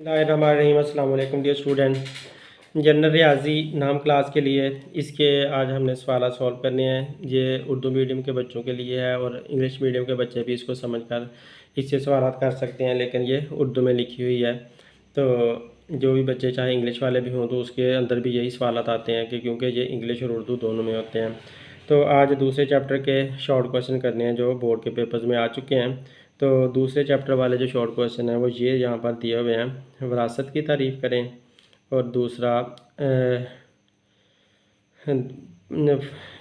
अस्सलाम वालेकुम dear student. General रियाजी नाम क्लास के लिए इसके आज हमने सवाल सॉल्व करने हैं। ये उर्दू मीडियम के बच्चों के लिए है और इंग्लिश मीडियम के बच्चे भी इसको समझकर इससे सवाल कर सकते हैं, लेकिन ये उर्दू में लिखी हुई है। तो जो भी बच्चे चाहे इंग्लिश वाले भी हों तो उसके अंदर भी यही सवाल आते हैं कि क्योंकि ये इंग्लिश और उर्दू दोनों में होते हैं। तो आज दूसरे चैप्टर के शॉर्ट क्वेश्चन करने हैं जो बोर्ड के पेपर्स में आ चुके हैं। तो दूसरे चैप्टर वाले जो शॉर्ट क्वेश्चन हैं वो ये यहाँ पर दिए हुए हैं। विरासत की तारीफ़ करें और दूसरा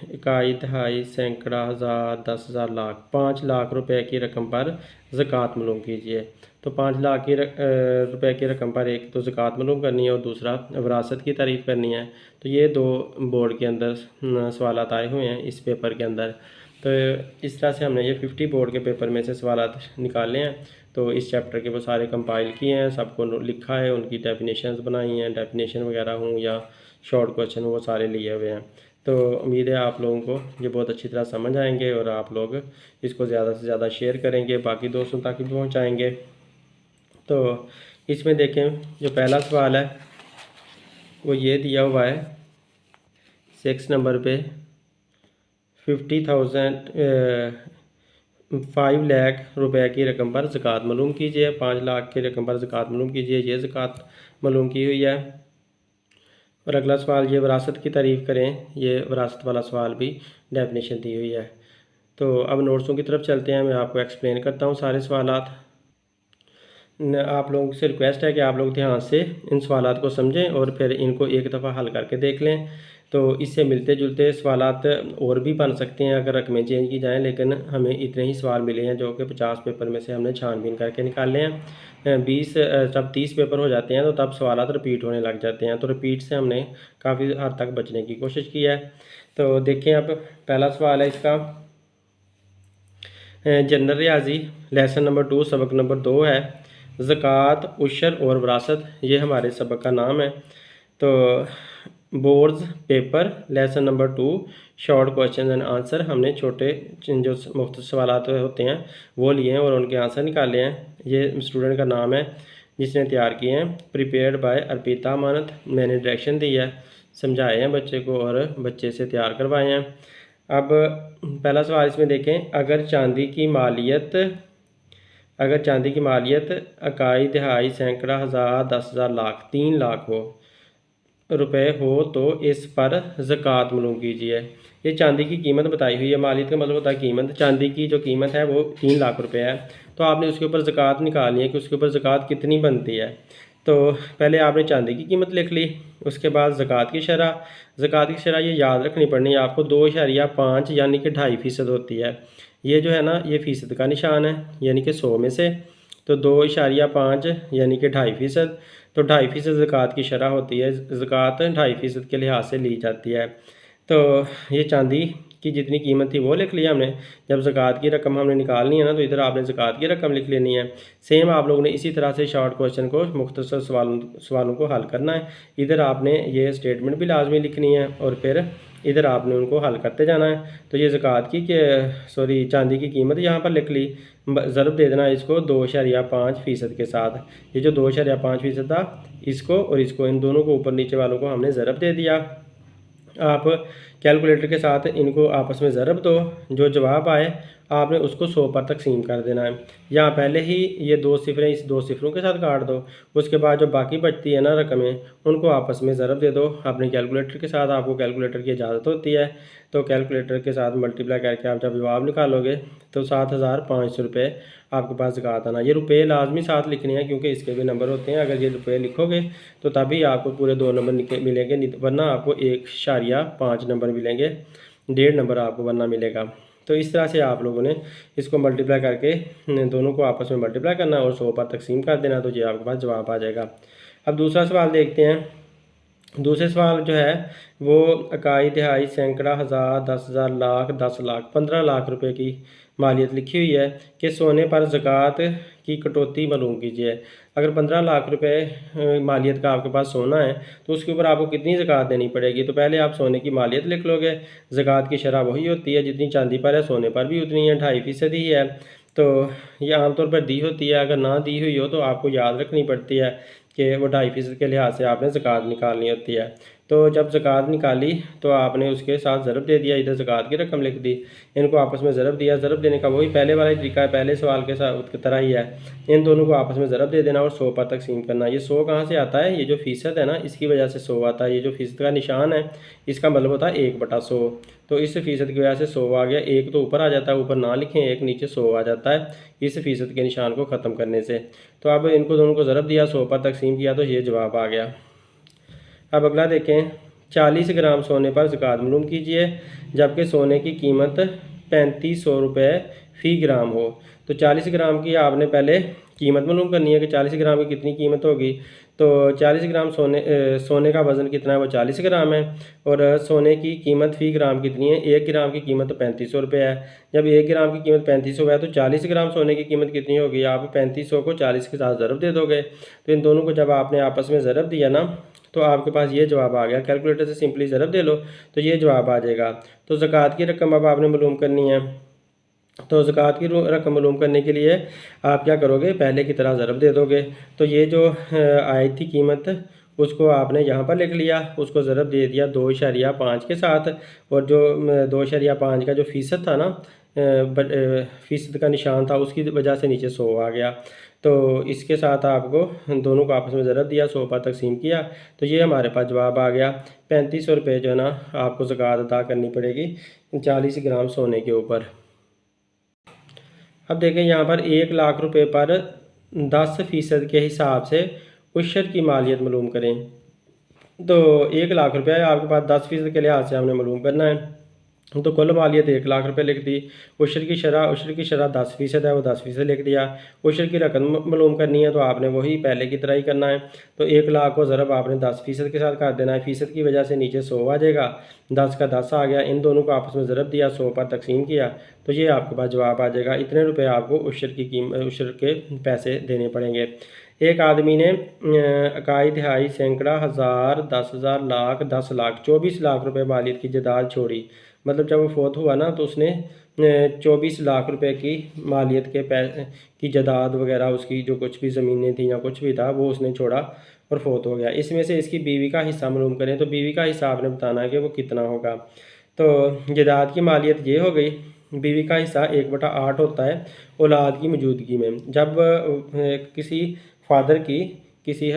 इकाई, दहाई, सैकड़ा, हज़ार, 10,000, लाख, 5 लाख रुपए की रकम पर ज़कात मालूम कीजिए। तो 5 लाख की रुपए की रकम पर एक तो ज़कात मालूम करनी है और दूसरा विरासत की तारीफ़ करनी है। तो ये दो बोर्ड के अंदर सवाल आए हुए हैं इस पेपर के अंदर। तो इस तरह से हमने ये 50 बोर्ड के पेपर में से सवाल निकाले हैं। तो इस चैप्टर के वो सारे कंपाइल किए हैं, सबको लिखा है, उनकी डेफिनेशंस बनाई हैं, डेफिनेशन वगैरह हों या शॉर्ट क्वेश्चन वो सारे लिए हुए हैं। तो उम्मीद है आप लोगों को ये बहुत अच्छी तरह समझ आएंगे और आप लोग इसको ज़्यादा से ज़्यादा शेयर करेंगे, बाकी दोस्तों तक भी पहुँचाएँगे। तो इसमें देखें जो पहला सवाल है वो ये दिया हुआ है 6 नंबर पे 5 लाख रुपए की रकम पर ज़कात मालूम कीजिए। 5 लाख की रकम पर ज़कात मालूम कीजिए, ये ज़कात मालूम की हुई है। और अगला सवाल ये विरासत की तारीफ़ करें, ये विरासत वाला सवाल भी डेफिनेशन दी हुई है। तो अब नोट्सों की तरफ चलते हैं, मैं आपको एक्सप्लेन करता हूँ सारे सवालात। आप लोगों से रिक्वेस्ट है कि आप लोग ध्यान से इन सवालात को समझें और फिर इनको एक दफ़ा हल करके देख लें। तो इससे मिलते जुलते सवालात और भी बन सकते हैं अगर रकमें चेंज की जाएं, लेकिन हमें इतने ही सवाल मिले हैं जो कि 50 पेपर में से हमने छानबीन करके निकाले हैं। 20 जब 30 पेपर हो जाते हैं तो तब सवालात रिपीट होने लग जाते हैं। तो रिपीट से हमने काफ़ी हद तक बचने की कोशिश की है। तो देखें अब पहला सवाल है इसका, जनरल रियाजी लेसन नंबर 2 सबक नंबर 2 है ज़कात, उशर और विरासत, ये हमारे सबक का नाम है। तो boards paper lesson number 2 short question and answer, हमने छोटे जो मुख्तसर सवालात होते हैं वो लिए हैं और उनके आंसर निकाले हैं। ये स्टूडेंट का नाम है जिसने तैयार किए हैं, प्रिपेयर्ड बाय अर्पिता अमानत। मैंने डायरेक्शन दी है, समझाए हैं बच्चे को और बच्चे से तैयार करवाए हैं। अब पहला सवाल इसमें देखें, अगर चांदी की मालियत इकाई, दहाई, सैकड़ा, हज़ार, 10,000, लाख, 3 लाख रुपए हो तो इस पर ज़कात मालूम कीजिए। ये चांदी की कीमत बताई हुई है, मालियत का मतलब होता है कीमत। चांदी की जो कीमत है वो 3 लाख रुपए है। तो आपने उसके ऊपर ज़कात निकालनी है कि उसके ऊपर ज़कात कितनी बनती है। तो पहले आपने चांदी की कीमत लिख ली, उसके बाद ज़कात की शरह ये याद रखनी पड़नी है आपको, 2.5 यानी कि 2.5% होती है। ये जो है ना ये फ़ीसद का निशान है, यानी कि 100 में से। तो 2.5 यानी कि 2.5%। तो 2.5% ज़कात की शरह होती है। ज़कात 2.5% के लिहाज से ली जाती है। तो ये चांदी की जितनी कीमत थी वो लिख लिया हमने। जब ज़कात की रकम हमने निकालनी है ना तो इधर आपने ज़कात की रकम लिख लेनी है। सेम आप लोगों ने इसी तरह से शॉर्ट क्वेश्चन को मुख्तसर सवालों को हल करना है। इधर आपने ये स्टेटमेंट भी लाजमी लिखनी है और फिर इधर आपने उनको हल करते जाना है। तो ये ज़कात की चांदी की कीमत यहाँ पर लिख ली, ज़रब दे देना इसको 2.5% के साथ। ये जो 2.5% था इसको और इसको, इन दोनों को ऊपर नीचे वालों को हमने ज़रब दे दिया। आप कैलकुलेटर के साथ इनको आपस में ज़रब दो, जो जवाब आए आपने उसको 100 पर तकसीम कर देना है। यहाँ पहले ही ये 2 सिफरें इस 2 सिफरों के साथ काट दो, उसके बाद जो बाकी बचती है ना रकमें उनको आपस में ज़रब दे दो अपने कैलकुलेटर के साथ। आपको कैलकुलेटर की इजाज़त होती है। तो कैलकुलेटर के साथ मल्टीप्लाई करके आप जब जवाब निकालोगे तो 7,500 रुपये आपके पास ज़कात आना। ये रुपये लाजमी साथ लिखने हैं क्योंकि इसके भी नंबर होते हैं। अगर ये रुपये लिखोगे तो तभी आपको पूरे 2 नंबर मिलेंगे, वरना आपको 1.5 नंबर मिलेंगे, 1.5 नंबर आपको वरना मिलेगा। तो इस तरह से आप लोगों ने इसको मल्टीप्लाई करके दोनों को आपस में मल्टीप्लाई करना और 100 पर तकसीम कर देना, तो ये आपके पास जवाब आ जाएगा। अब दूसरा सवाल देखते हैं। दूसरे सवाल जो है वो इकाई, दहाई, सैकड़ा, हज़ार, 10,000, लाख, 10 लाख, 15 लाख रुपए की मालियत लिखी हुई है कि सोने पर ज़कात की कटौती मालूम कीजिए। अगर 15 लाख रुपए मालियत का आपके पास सोना है तो उसके ऊपर आपको कितनी ज़कात देनी पड़ेगी। तो पहले आप सोने की मालियत लिख लोगे, ज़कात की शरह वही होती है जितनी चांदी पर है सोने पर भी उतनी है, 2.5% ही है। तो ये आमतौर पर दी होती है, अगर ना दी हुई हो तो आपको याद रखनी पड़ती है कि वो 2.5% के लिहाज से आपने ज़कात निकालनी होती है। तो जब ज़कात निकाली तो आपने उसके साथ ज़रब दे दिया, इधर ज़कात की रकम लिख दी, इनको आपस में ज़रब दिया। ज़रब देने का वही पहले वाला तरीका है, पहले सवाल के साथ की तरह ही है। इन दोनों को आपस में ज़रब दे देना और 100 पर तकसीम करना। ये 100 कहाँ से आता है? ये जो फ़ीसद है ना, इसकी वजह से 100 आता है। ये जो फ़ीसद का निशान है, इसका मतलब होता है 1/100। तो इस फ़ीसद की वजह से 100 आ गया। एक तो ऊपर आ जाता है, ऊपर ना लिखें, एक नीचे 100 आ जाता है इस फ़ीसद के निशान को ख़त्म करने से। तो अब इनको दोनों को ज़रब दिया, 100 पर तकसीम किया, तो ये जवाब आ गया। अब अगला देखें, 40 ग्राम सोने पर ज़कात मालूम कीजिए जबकि सोने की कीमत 3500 रुपये फ़ी ग्राम हो। तो 40 ग्राम की आपने पहले कीमत मालूम करनी है कि 40 ग्राम की कितनी कीमत होगी। तो 40 ग्राम सोने का वज़न कितना है? वो 40 ग्राम है। और सोने की कीमत फ़ी ग्राम कितनी है? 1 ग्राम की कीमत तो 3500 रुपये है। जब 1 ग्राम की कीमत 3500 है तो 40 ग्राम सोने की कीमत कितनी होगी? आप 3500 को 40 के साथ ज़रब दे दोगे। तो इन दोनों को जब आपने आपस में ज़रब दिया ना, तो आपके पास ये जवाब आ गया। कैलकुलेटर से सिंपली ज़रब दे लो तो ये जवाब आ जाएगा। तो ज़कात की रकम अब आपने मालूम करनी है। तो ज़कात की रकम मालूम करने के लिए आप क्या करोगे? पहले की तरह ज़रब दे दोगे। तो ये जो आई थी कीमत, उसको आपने यहाँ पर लिख लिया, उसको ज़रब दे दिया 2.5 के साथ। और जो 2.5 का जो फ़ीसद था ना, फ़ीसद का निशान था, उसकी वजह से नीचे 100 आ गया। तो इसके साथ आपको दोनों को आपस में ज़रब दिया, 100 पर तकसीम किया, तो ये हमारे पास जवाब आ गया। 3500 रुपये जो है ना, आपको ज़कात अदा करनी पड़ेगी 40 ग्राम सोने के ऊपर। अब देखें यहाँ पर 1 लाख रुपए पर 10% के हिसाब से उशर की मालियत मालूम करें। तो 1 लाख रुपया है आपके पास, 10% के लिहाज से हमने मालूम करना है। तो कुल मालियत 1 लाख रुपये लिख दी। उशर की शरह 10% है, वो 10% लिख दिया। उशर की रकम मालूम करनी है तो आपने वही पहले की तरह ही करना है। तो 1 लाख को ज़रब आपने 10% के साथ कर देना है। फ़ीसद की वजह से नीचे 100 आ जाएगा, 10 का 10 आ गया। इन दोनों को आपस में ज़रब दिया, 100 पर तकसीम किया, तो ये आपके पास जवाब आ जाएगा। इतने रुपये आपको उशर के पैसे देने पड़ेंगे। एक आदमी ने इकाई, तिहाई, सैकड़ा, हज़ार, 10,000, लाख, 10 लाख, 24 लाख रुपए मालियत की जायदाद छोड़ी। मतलब जब वो फोत हुआ ना, तो उसने 24 लाख रुपए की मालियत के की जायदाद वगैरह, उसकी जो कुछ भी ज़मीनें थी या कुछ भी था, वो उसने छोड़ा और फोत हो गया। इसमें से इसकी बीवी का हिस्सा मालूम करें। तो बीवी का हिस्सा आपने बताना है कि वो कितना होगा। तो जायदाद की मालियत ये हो गई। बीवी का हिस्सा 1/8 होता है औलाद की मौजूदगी में। जब किसी फादर की, किसी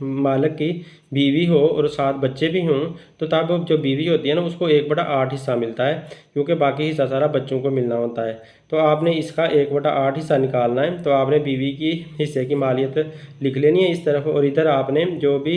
मालिक की बीवी हो और 7 बच्चे भी हों, तो तब जो बीवी होती है ना, उसको 1/8 हिस्सा मिलता है, क्योंकि बाकी हिस्सा सारा बच्चों को मिलना होता है। तो आपने इसका 1/8 हिस्सा निकालना है। तो आपने बीवी की हिस्से की मालियत लिख लेनी है इस तरफ, और इधर आपने जो भी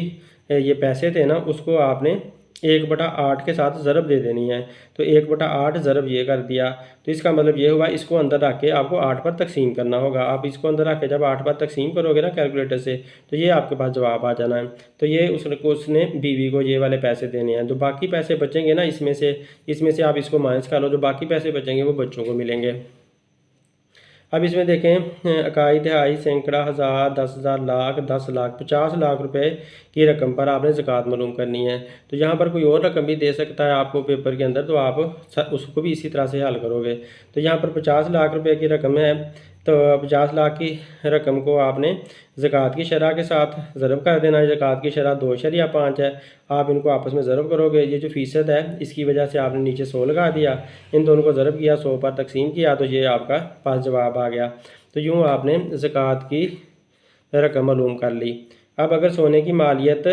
ये पैसे थे ना, उसको आपने 1/8 के साथ ज़रब दे देनी है। तो 1/8 ज़रब ये कर दिया, तो इसका मतलब ये हुआ, इसको अंदर रख के आपको 8 पर तकसीम करना होगा। आप इसको अंदर रख के जब 8 पर तकसीम करोगे ना कैलकुलेटर से, तो ये आपके पास जवाब आ जाना है। तो ये उसने बीवी को ये वाले पैसे देने हैं। जो बाकी पैसे बचेंगे ना, इसमें से आप इसको माइनस कर लो, जो बाकी पैसे बचेंगे वो बच्चों को मिलेंगे। अब इसमें देखें, इकाई, तिहाई, सैकड़ा, हज़ार, 10,000, लाख, 10 लाख, 50 लाख रुपए की रकम पर आपने ज़कात मालूम करनी है। तो यहाँ पर कोई और रकम भी दे सकता है आपको पेपर के अंदर, तो आप उसको भी इसी तरह से हल करोगे। तो यहाँ पर 50 लाख रुपए की रकम है, तो 50 लाख की रकम को आपने ज़कात की शरह के साथ ज़रब कर देना है। ज़कात की शरह 2.5 है। आप इनको आपस में ज़रब करोगे। ये जो फ़ीसद है, इसकी वजह से आपने नीचे 100 लगा दिया, इन दोनों को ज़रब किया, 100 पर तकसीम किया, तो ये आपका पास जवाब आ गया। तो यूँ आपने ज़कात की रकम मालूम कर ली। अब अगर सोने की मालियत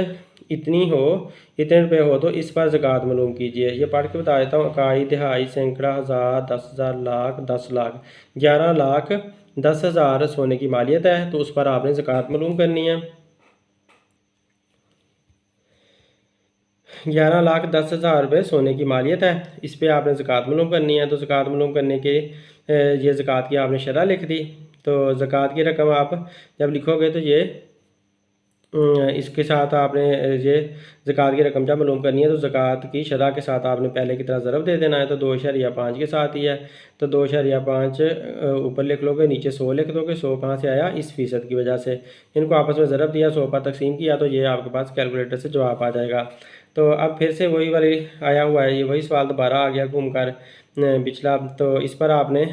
इतनी हो, इतने रुपए हो, तो इस पर ज़कात मालूम कीजिए। ये पढ़ के बता देता हूँ। इकाई, तिहाई, सैकड़ा, हज़ार, 10,000, लाख, 10 लाख, 11,10,000 सोने की मालियत है, तो उस पर आपने ज़कात मालूम करनी है। 11,10,000 रुपये सोने की मालियत है, इस पर आपने ज़कात मालूम करनी है। तो ज़कात मालूम करने के ये ज़कात की आपने शरह लिख दी। तो ज़कात की रकम आप जब लिखोगे तो ये इसके साथ आपने ये ज़कात की रकम जब मालूम करनी है, तो ज़कात की शरह के साथ आपने पहले की तरह ज़रब दे देना है। तो 2.5 के साथ ही है, तो 2.5 ऊपर लिख लोगे, नीचे 100 लिख दोगे। 100 कहाँ से आया? इस फ़ीसद की वजह से। इनको आपस में ज़रब दिया, 100 पर तकसीम किया, तो ये आपके पास कैलकुलेटर से जवाब आ जाएगा। तो अब फिर से वही वाली आया हुआ है, ये वही सवाल दोबारा आ गया घूम कर पिछला, तो इस पर आपने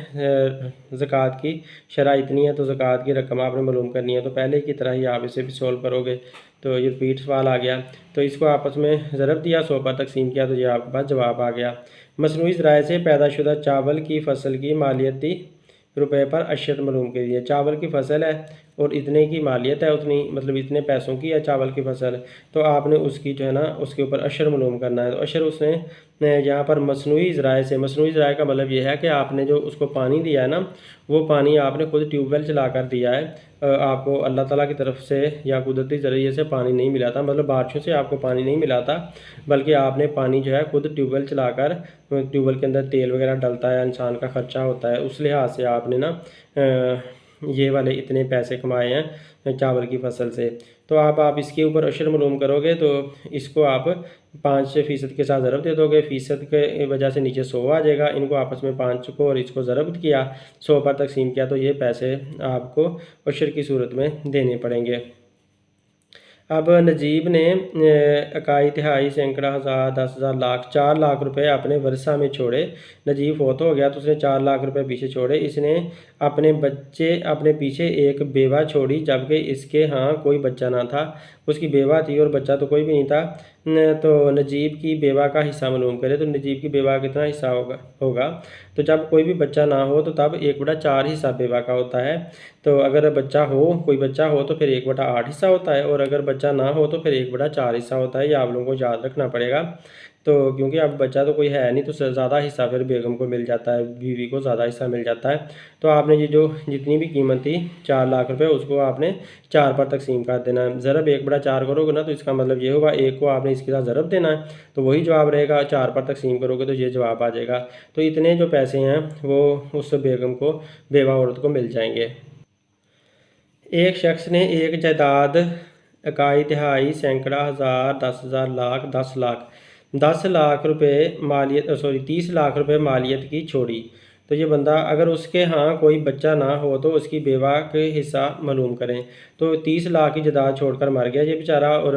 ज़कात की शरह इतनी है तो ज़कात की रकम आपने मालूम करनी है। तो पहले की तरह ही आप इसे भी सोल्व करोगे। तो ये रिपीट सवाल आ गया, तो इसको आपस में ज़रब दिया, 100 पर तकसीम किया, तो ये आपके पास जवाब आ गया। मसनूई ज़राए से पैदाशुदा चावल की फसल की मालियती रुपए पर अशर मालूम कीजिए। चावल की फसल है और इतने की मालियत है, उतनी मतलब इतने पैसों की है चावल की फसल, तो आपने उसकी जो है ना उसके ऊपर अशर मालूम करना है। तो अशर उसने यहाँ पर मसनूई ज़राए से, मसनूई ज़राए का मतलब ये है कि आपने जो उसको पानी दिया है ना, वो पानी आपने खुद ट्यूबवेल चला कर दिया है। आपको अल्लाह ताला की तरफ से या कुदरती ज़रिए से पानी नहीं मिला था, मतलब बारिशों से आपको पानी नहीं मिला था, बल्कि आपने पानी जो है खुद ट्यूबवेल चलाकर, ट्यूबवेल के अंदर तेल वगैरह डलता है, इंसान का ख़र्चा होता है, उस लिहाज से आपने ना ये वाले इतने पैसे कमाए हैं चावल की फसल से। तो आप इसके ऊपर अशर मालूम करोगे, तो इसको आप 5% के साथ ज़रब दे दोगे, फ़ीसद के वजह से नीचे 100 आ जाएगा। इनको आपस में 5 को और इसको ज़रब किया, 100 पर तकसीम किया, तो ये पैसे आपको अशर की सूरत में देने पड़ेंगे। अब नजीब ने इकाई, तिहाई, सैकड़ा, हज़ार, 10,000, लाख, 4 लाख रुपए अपने वर्षा में छोड़े। नजीब फोत हो गया तो उसने 4 लाख रुपए पीछे छोड़े। इसने अपने पीछे एक बेवा छोड़ी, जबकि इसके यहाँ कोई बच्चा ना था। उसकी बेवा थी और बच्चा तो कोई भी नहीं था। तो नजीब की बेवा का हिस्सा मालूम करे। तो नजीब की बेवा का कितना हिस्सा होगा। तो जब कोई भी बच्चा ना हो तो तब 1/4 हिस्सा बेवा का होता है। तो अगर कोई बच्चा हो तो फिर 1/8 हिस्सा होता है, और अगर बच्चा ना हो तो फिर 1/4 हिस्सा होता है। ये आप लोगों को याद रखना पड़ेगा। तो क्योंकि अब बच्चा तो कोई है नहीं, तो ज़्यादा हिस्सा फिर बेगम को मिल जाता है, बीवी को ज़्यादा हिस्सा मिल जाता है। तो आपने ये जो जितनी भी कीमत थी 4 लाख रुपए, उसको आपने 4 पर तकसीम कर देना है। ज़रब 1/4 करोगे ना, तो इसका मतलब ये होगा 1 को आपने इसके साथ ज़रब देना है, तो वही जवाब रहेगा। 4 पर तकसीम करोगे तो ये जवाब आ जाएगा। तो इतने जो पैसे हैं वो उस बेगम को, बेवा औरत को मिल जाएंगे। एक शख्स ने एक जायदाद, इकाई, तिहाई, सैकड़ा, हज़ार, 10,000, लाख, 10 लाख, 10 लाख रुपए मालियत, 30 लाख रुपए मालियत की छोड़ी। तो ये बंदा, अगर उसके यहाँ कोई बच्चा ना हो तो उसकी बेवा के हिस्सा मालूम करें। तो 30 लाख की जायदाद छोड़कर मर गया ये बेचारा, और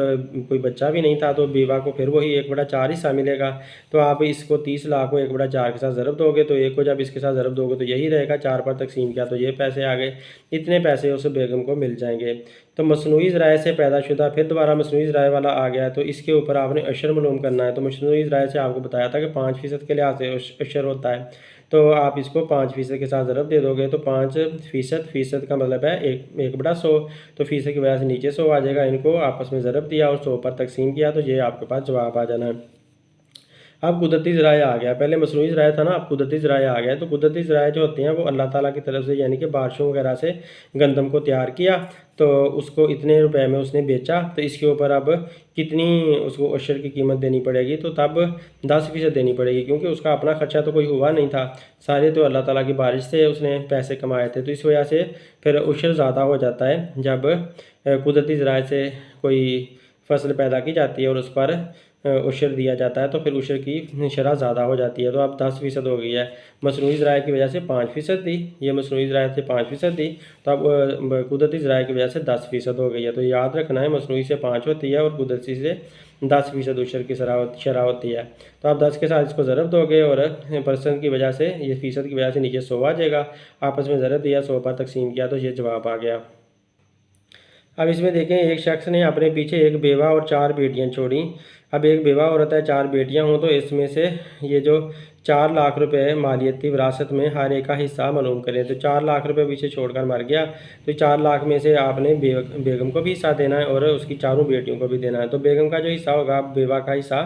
कोई बच्चा भी नहीं था, तो बेवा को फिर वही 1/4 हिस्सा मिलेगा। तो आप इसको 30 लाख को 1/4 के साथ ज़रब दोगे, तो 1 को जब इसके साथ ज़रब दोगे तो यही रहेगा। 4 पर तकसीम किया तो ये पैसे आ गए। इतने पैसे उस बेगम को मिल जाएंगे। तो मसनूई ज़राए से पैदाशुदा, फिर दोबारा मसनूई ज़राए वाला आ गया, तो इसके ऊपर आपने अशर मालूम करना है। तो मसनूई ज़राए से आपको बताया था कि 5% के लिहाज से अशर होता है। तो आप इसको 5% के साथ ज़रब दे दोगे, तो 5%, फ़ीसद का मतलब है 1/100। तो फ़ीसद की वजह से नीचे 100 आ जाएगा। इनको आपस में ज़रब दिया और 100 पर तकसीम किया, तो ये आपके पास जवाब आ जाना है। अब कुदरती ज़राए आ गया, पहले मसनूई ज़राए था ना, अब कुदरती ज़राए आ गया। तो कुदरती ज़राए जो होते हैं वो अल्लाह ताला की तरफ से, यानी कि बारिशों वगैरह से गंदम को तैयार किया, तो उसको इतने रुपए में उसने बेचा, तो इसके ऊपर अब कितनी उसको अशर की कीमत देनी पड़ेगी, तो तब 10% देनी पड़ेगी, क्योंकि उसका अपना खर्चा तो कोई हुआ नहीं था, सारे तो अल्लाह ताला की बारिश से उसने पैसे कमाए थे। तो इस वजह से फिर अशर ज़्यादा हो जाता है जब कुदरती ज़राए से कोई फसल पैदा की जाती है और उस पर उशर दिया जाता है, तो फिर उशर की शरह ज़्यादा हो जाती है। तो अब 10% हो गई है। मसनूई ज़राए की वजह से 5% दी, ये मसनूई ज़राए से 5% दी, तो अब कुदरती ज़राए की वजह से 10% हो गई है। तो याद रखना है, मसनूई से 5 होती है और कुदरती से 10% उशर की शरह होती है। तो आप 10 के साथ इसको ज़रब दोगे और परसेंट की वजह से, ये फ़ीसद की वजह से नीचे 100 आ जाएगा। आपस में ज़रब दिया, 100 पर तकसीम किया, तो ये जवाब आ गया। अब इसमें देखें, एक शख्स ने अपने पीछे एक बेवा और 4 बेटियां छोड़ी। अब एक बेवा औरत है, 4 बेटियां हों, तो इसमें से ये जो 4 लाख रुपए मालियती विरासत में हर एक का हिस्सा मालूम करें। तो 4 लाख रुपए पीछे छोड़कर मर गया, तो 4 लाख में से आपने बेगम को भी हिस्सा देना है और उसकी चारों बेटियों को भी देना है। तो बेगम का जो हिस्सा होगा, बेवा का हिस्सा,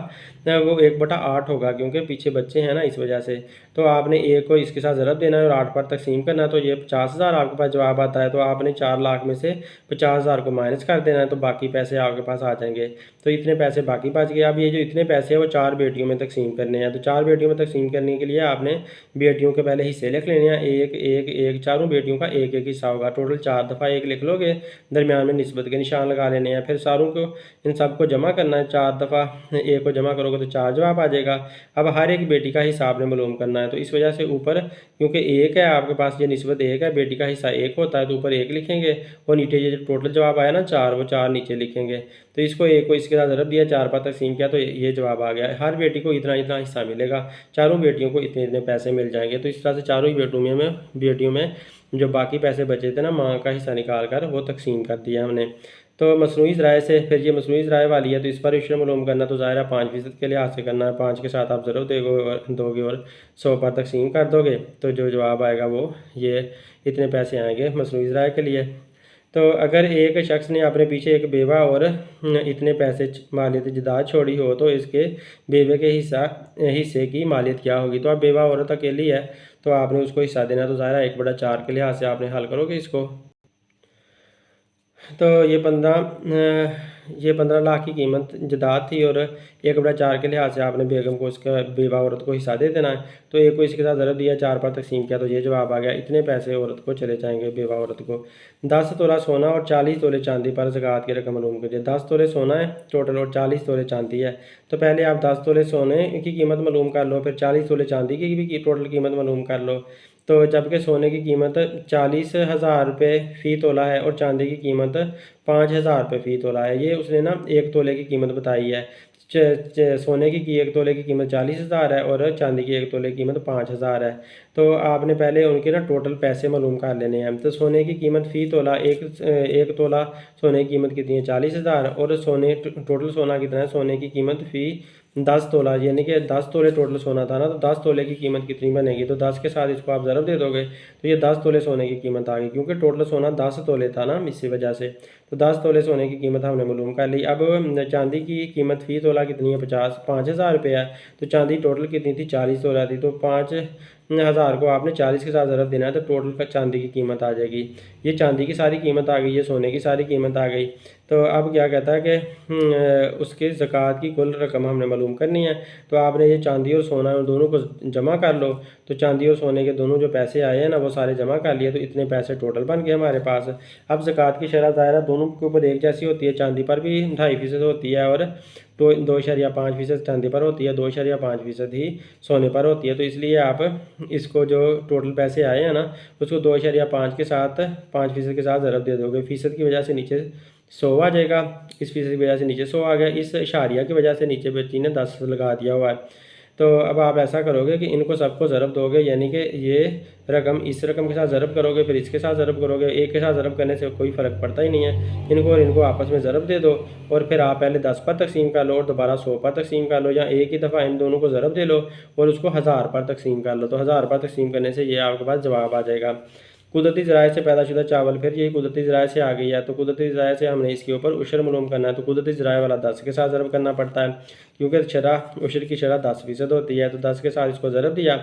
वो 1/8 होगा, क्योंकि पीछे बच्चे हैं ना, इस वजह से। तो आपने 1 को इसके साथ ज़रब देना है और 8 पर तकसीम करना है, तो ये 50,000 आपके पास जवाब आता है। तो आपने 4 लाख में से 50,000 को माइनस कर देना है, तो बाकी पैसे आपके पास आ जाएंगे। तो इतने पैसे बाकी बच गए। अब ये जो इतने पैसे हैं वो 4 बेटियों में तकसीम करने हैं। तो 4 बेटियों में तकसीम करने के लिए आपने बेटियों के पहले हिस्से लिख लेने हैं, 1 1 1, चारों बेटियों का 1 1 हिस्सा होगा। टोटल 4 दफ़ा 1 लिख लोगे, दरमियान में निस्बत के निशान लगा लेने हैं। फिर सारों को, इन सब को जमा करना है, 4 दफ़ा 1 को जमा करोगे तो 4 जवाब आ जाएगा। अब हर एक बेटी का हिसाब ने मालूम करना है, तो इस वजह से ऊपर, क्योंकि 1 है आपके पास, ये निस्बत 1 है, बेटी का हिस्सा 1 होता है, तो ऊपर 1 लिखेंगे और नीचे ये जो टोटल जवाब आया ना 4, वो 4 नीचे लिखेंगे। तो इसको 1 को इसके साथ ज़रब दिया, 4 पर तकसीम किया, तो ये जवाब आ गया। हर बेटी को इतना इतना हिस्सा मिलेगा। चारों चारों बेटियों को इतने इतने पैसे मिल जाएंगे। तो इस तरह से चारों ही बेटियों में जो बाकी पैसे बचे थे ना, माँ का हिस्सा निकाल कर वो तकसीम कर दिया हमने। तो मसनूई ज़राए से फिर ये मसनूई ज़राए वाली है, तो इस पर इशर मालूम करना तो ज़ाहिर है 5% के लिहाज से करना है। 5 के साथ आप ज़रूर दोगे और 100 पर तकसीम कर दोगे, तो जो जवाब आएगा वो ये इतने पैसे आएंगे मसनूई ज़राए के लिए। तो अगर एक शख्स ने अपने पीछे एक बेवा और इतने पैसे मालियत जदाद छोड़ी हो, तो इसके बेवे के हिस्से की मालियत क्या होगी। तो अब बेवा औरत अकेली है, तो आपने उसको हिस्सा देना, तो ज़ाहिर है 1/4 के लिहाज से आपने हल करोगे इसको। तो ये 15 लाख की कीमत जदाद थी और 1/4 के लिहाज से आपने बेगम को उसका बेवा औरत को हिस्सा दे देना है। तो एक को इसके साथ ज़रब दिया, 4 पर तकसीम किया, तो ये जवाब आ गया। इतने पैसे औरत को चले जाएंगे, बेवा औरत को। 10 तोला सोना और 40 तोले चांदी पर ज़कात की रकम मालूम कीजिए। 10 तोले सोना है टोटल और 40 तोले चांदी है। तो पहले आप 10 तोले सोने की कीमत मालूम कर लो, फिर 40 तोले चांदी की भी टोटल कीमत मालूम कर लो। तो जबकि सोने की कीमत 40,000 रुपये फ़ी तोला है और चांदी की कीमत 5,000 रुपये फ़ी तोला है। ये उसने ना 1 तोले की कीमत बताई है। सोने की 1 तोले की कीमत 40,000 है और चांदी की 1 तोले की कीमत 5,000 है। तो आपने पहले उनके ना टोटल पैसे मालूम कर लेने हैं। तो सोने की कीमत फ़ी तोला एक तोला सोने की कीमत कितनी है 40,000 और टोटल सोना कितना है, सोने की कीमत फ़ी 10 तोला, यानी कि 10 तोले टोटल सोना था ना, तो 10 तोले की कीमत कितनी बनेगी। तो 10 के साथ इसको आप ज़रब दे दोगे, तो ये 10 तोले सोने की कीमत आ गई, क्योंकि टोटल सोना 10 तोले था ना, इसी वजह से। तो 10 तोले सोने की कीमत हमने मालूम कर ली। अब चांदी की कीमत फ़ी तोला कितनी है 5,000 रुपये है। तो चांदी टोटल कितनी थी 40 तोला थी, तो 5,000 को आपने 40 के साथ ज़रब देना है, तो टोटल का चांदी की कीमत आ जाएगी। ये चांदी की सारी कीमत आ गई, ये सोने की सारी कीमत आ गई। तो अब क्या कहता है कि उसके ज़कात की कुल रकम हमने मालूम करनी है। तो आपने ये चांदी और सोना उन दोनों को जमा कर लो। तो चांदी और सोने के दोनों जो पैसे आए हैं ना, वो सारे जमा कर लिए, तो इतने पैसे टोटल बन गए हमारे पास। अब ज़कात की शरह दायरा दोनों के ऊपर एक जैसी होती है, चांदी पर भी 2.5% होती है और 2.5% चांदी पर होती है, 2.5% ही सोने पर होती है। तो इसलिए आप इसको जो टोटल पैसे आए हैं ना, उसको 2.5 के साथ 5% के साथ ज़रब दे दोगे। फ़ीसद की वजह से नीचे 100 आ जाएगा, इस फीसद की वजह से नीचे 100 आ गया, इस इशारिया की वजह से नीचे बच्ची ने 10 लगा दिया हुआ है। तो अब आप ऐसा करोगे कि इनको सबको ज़रब दोगे, यानी कि ये रकम इस रकम के साथ ज़रब करोगे, फिर इसके साथ ज़रब करोगे। एक के साथ ज़रब करने से कोई फ़र्क पड़ता ही नहीं है। इनको और इनको आपस में ज़रब दे दो और फिर आप पहले 10 पर तकसीम कर लो और दोबारा 100 पर तकसीम कर लो, या एक ही दफ़ा इन दोनों को ज़रब दे लो और उसको 1000 पर तकसीम कर लो। तो 1000 पर तकसीम करने से ये आपके पास जवाब आ जाएगा। कुदरती ज़राए से पैदाशुदा चावल, फिर ये कुदरती ज़राए से आ गई है, तो कुदरती ज़राए से हमने इसके ऊपर उशर मालूम करना है। तो कुदरती ज़राए वाला 10 के साथ ज़रब करना पड़ता है, क्योंकि उशर की शरह 10% होती है। तो 10 के साथ इसको ज़रब दिया,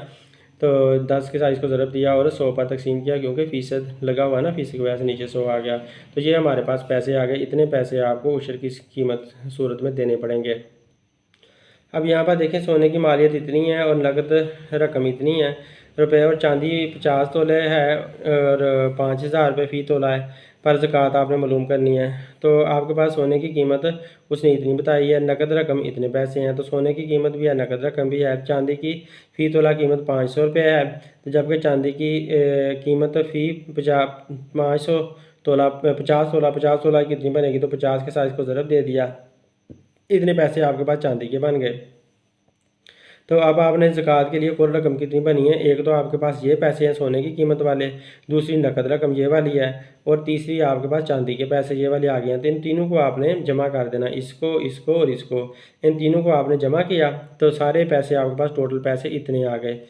तो 10 के साथ इसको ज़रब दिया और 100 पर तकसीम किया, क्योंकि फ़ीसद लगा हुआ है ना, फ़ीसद की वजह से नीचे 100 आ गया। तो ये हमारे पास पैसे आ गए। इतने पैसे आपको उशर की कीमत सूरत में देने पड़ेंगे। अब यहाँ पर देखें, सोने की मालियत इतनी है और नकद रकम इतनी है, रुपये और चांदी 50 तोले है और 5,000 रुपये फ़ी तोला है, पर ज़कात आपने मालूम करनी है। तो आपके पास सोने की कीमत उसने इतनी बताई है, नकद रकम इतने पैसे हैं, तो सोने की कीमत भी है, नकद रकम भी है। चांदी की फ़ी तोला कीमत 500 रुपये है, तो जबकि चांदी की कीमत फ़ी 500 तोला 50 तोला कितनी बनेगी, तो 50 के साथ इसको ज़रब दे दिया, इतने पैसे आपके पास चांदी के बन गए। तो अब आपने ज़कात के लिए कुल रकम कितनी बनी है, एक तो आपके पास ये पैसे हैं सोने की कीमत वाले, दूसरी नकद रकम ये वाली है और तीसरी आपके पास चांदी के पैसे ये वाले आ गए हैं। तो इन तीनों को आपने जमा कर देना, इसको इसको और इसको, इन तीनों को आपने जमा किया, तो सारे पैसे आपके पास टोटल पैसे इतने आ गए।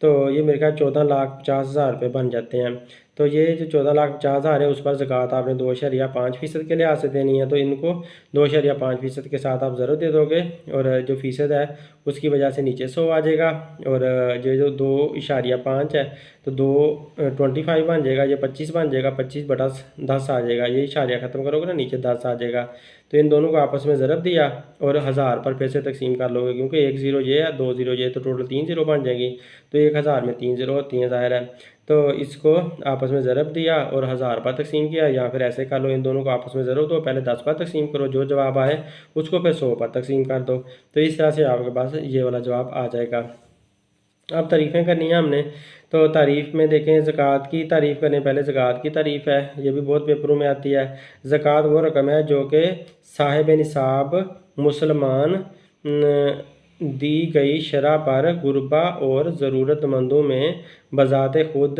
तो ये मेरे ख्याल 14,50,000 रुपये बन जाते हैं। तो ये जो 14,50,000 है, उस पर ज़कात आपने 2.5% के लिहाज से देनी है। तो इनको 2.5% के साथ आप ज़रूर दे दोगे और जो फ़ीसद है उसकी वजह से नीचे 100 आ जाएगा और जो 2.5 है तो 2.25 बन जाएगा, ये 25 बन जाएगा, 25/10 आ जाएगा। ये इशारिया ख़त्म करोगे ना, नीचे 10 आ जाएगा। तो इन दोनों को आपस में ज़रब दिया और 1000 पर फिर से तकसीम कर लोगे, क्योंकि 1 ज़ीरो ये है, 2 ज़ीरो ये, तो टोटल 3 ज़ीरो बन जाएंगी। तो 1000 में 3 ज़ीरो होती हैं, ज़ाहिर है। तो इसको आपस में ज़रब दिया और 1000 पर तकसीम किया, या फिर ऐसे कर लो, इन दोनों को आपस में ज़रब दो, पहले 10 पर तकसीम करो, जो जवाब आए उसको फिर 100 पर तकसीम कर दो। तो इस तरह से आपके पास ये वाला जवाब आ जाएगा। अब तारीफ़ें करनी है हमने, तो तारीफ़ में देखें, ज़कात की तारीफ़ करने पहले ज़कात की तारीफ़ है, ये भी बहुत पेपरों में आती है। ज़कात वो रकम है जो कि साहिब निसाब मुसलमान दी गई शरह पर गुरबा और ज़रूरतमंदों में बज़ाते खुद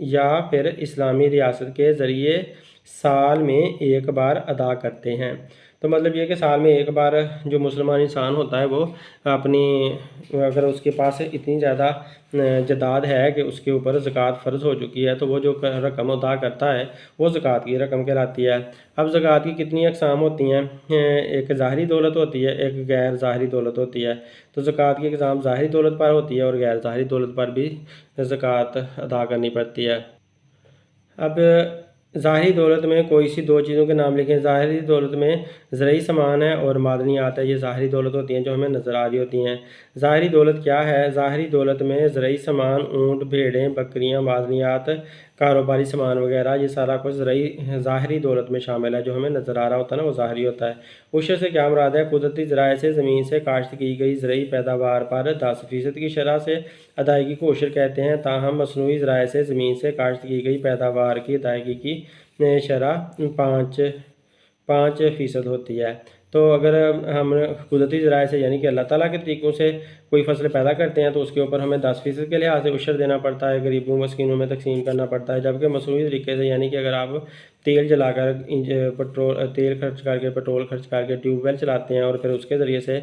या फिर इस्लामी रियासत के ज़रिए साल में एक बार अदा करते हैं। तो मतलब ये कि साल में एक बार जो मुसलमान इंसान होता है वो अपनी, अगर उसके पास इतनी ज़्यादा जदाद है कि उसके ऊपर ज़कात फ़र्ज़ हो चुकी है, तो वो जो रकम अदा करता है वो ज़कात की रकम कहलाती है। अब ज़कात की कितनी अक़साम होती हैं? एक ज़ाहिरी दौलत होती है, एक गैर ज़ाहिरी दौलत होती है। तो ज़कात की अक़साम ज़ाहिरी दौलत पर होती है और गैर ज़ाहिरी दौलत पर भी ज़कात अदा करनी पड़ती है। अब ज़ाहिरी दौलत में कोई सी दो चीज़ों के नाम लिखें। ज़ाहिरी दौलत में ज़रई सामान है और मादनियात है, ये ज़ाहिरी दौलत होती हैं जो हमें नज़र आ रही होती हैं। ज़ाहिरी दौलत क्या है? ज़ाहिरी दौलत में ज़रई सामान, ऊँट, भेड़ें, बकरियाँ, मादनियात, कारोबारी सामान वगैरह, ये सारा कुछ ज़ाहिरी दौलत में शामिल है। जो हमें नज़र आ रहा होता है ना वो ज़ाहिरी होता है। उशर से क्या मुराद है? कुदरती ज़राए से ज़मीन से काश्त की गई ज़रई पैदावार पर 10% की शरह से अदायगी को उशर कहते हैं। ताहम मसनूई ज़राए से ज़मीन से काश्त की गई पैदावार की अदायगी की शरह 5% होती है। तो अगर हम कुदरती ज़राए से यानी कि अल्लाह ताला के तरीक़ों से कोई फसल पैदा करते हैं तो उसके ऊपर हमें 10% के लिहाज से उशर देना पड़ता है, गरीबों मस्कीनों में तकसीम करना पड़ता है। जबकि मसनूई तरीके से यानी कि अगर आप तेल जलाकर तेल खर्च करके, पेट्रोल खर्च करके ट्यूबवेल चलाते हैं और फिर उसके ज़रिए से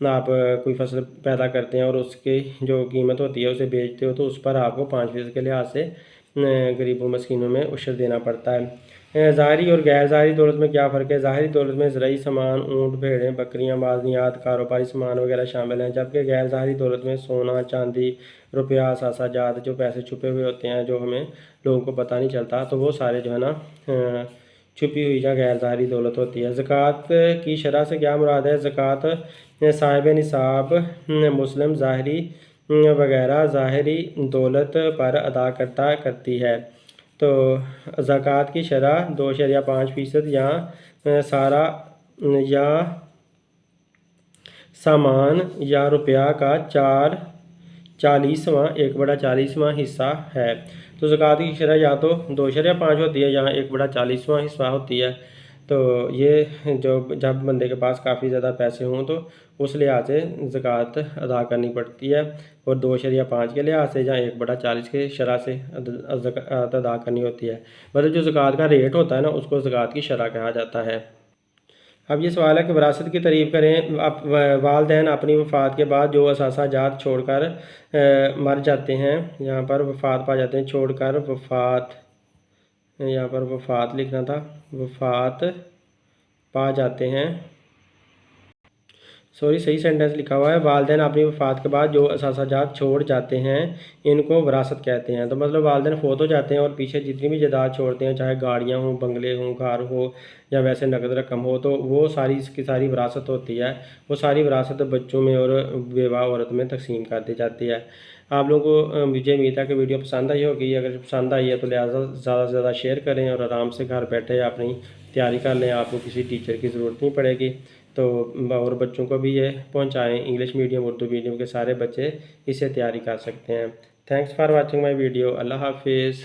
आप कोई फसल पैदा करते हैं और उसकी जो कीमत होती है उसे बेचते हो, तो उस पर आपको 5% के लिहाज से गरीबों मस्कीनों में उशर देना पड़ता है। ज़ाहिरी और गैर ज़ाहिरी दौलत में क्या फ़र्क है? ज़ाहिरी दौलत में ज़रई सामान, ऊँट, भेड़ें, बकरियाँ, मादनियात, कारोबारी सामान वगैरह शामिल हैं। जबकि गैर ज़ाहिरी दौलत में सोना, चांदी, रुपया, सासाजात, जो पैसे छुपे हुए होते हैं जो हमें लोगों को पता नहीं चलता, तो वो सारे जो है ना छुपी हुई या गैर ज़ाहिरी दौलत होती है। ज़कात की शरह से क्या मुराद है? ज़कात साहिब निसाब मुस्लिम ज़ाहिरी वगैरह ज़ाहिरी दौलत पर अदा करती है। तो ज़कात की शरह 2.5% या सारा या सामान या रुपया का 1/40वां हिस्सा है। तो ज़कात की शरह या तो 2.5 होती है या 1/40वां हिस्सा होती है। तो ये जो जब बंदे के पास काफ़ी ज़्यादा पैसे हों तो उस लिहाज से ज़कात अदा करनी पड़ती है, और 2.5 के लिहाज से या 1/40 के शरह से ज़कात अदा करनी होती है। मतलब जो ज़कात का रेट होता है ना उसको ज़कात की शरह कहा जाता है। अब ये सवाल है कि विरासत की तारीफ़ करें। आप वालिदैन अपनी वफ़ात के बाद जो असासा जात छोड़कर मर जाते हैं, यहाँ पर वफ़ात पा जाते हैं, छोड़कर वफ़ात, यहाँ पर वफ़ात लिखना था, वफ़ात पा जाते हैं, सही सेंटेंस लिखा हुआ है। वालिदैन अपनी वफ़ात के बाद जो असासाजात छोड़ जाते हैं इनको विरासत कहते हैं। तो मतलब वालिदैन फ़ौत हो जाते हैं और पीछे जितनी भी जायदाद छोड़ते हैं, चाहे गाड़ियाँ हों, बंगले हों, घर हो या वैसे नकद रकम हो, तो वो सारी की सारी विरासत होती है। वो सारी विरासत बच्चों में और बेवा औरत में तकसीम कर दी जाती है। आप लोगों को मुझे उम्मीद है कि वीडियो पसंद आई होगी। अगर पसंद आई है तो लिहाजा ज़्यादा से ज़्यादा शेयर करें और आराम से घर बैठे अपनी तैयारी कर लें। आपको किसी टीचर की ज़रूरत नहीं पड़ेगी। तो और बच्चों को भी ये पहुंचाएं। इंग्लिश मीडियम, उर्दू मीडियम के सारे बच्चे इससे तैयारी कर सकते हैं। Thanks for watching my video. अल्लाह हाफिज़।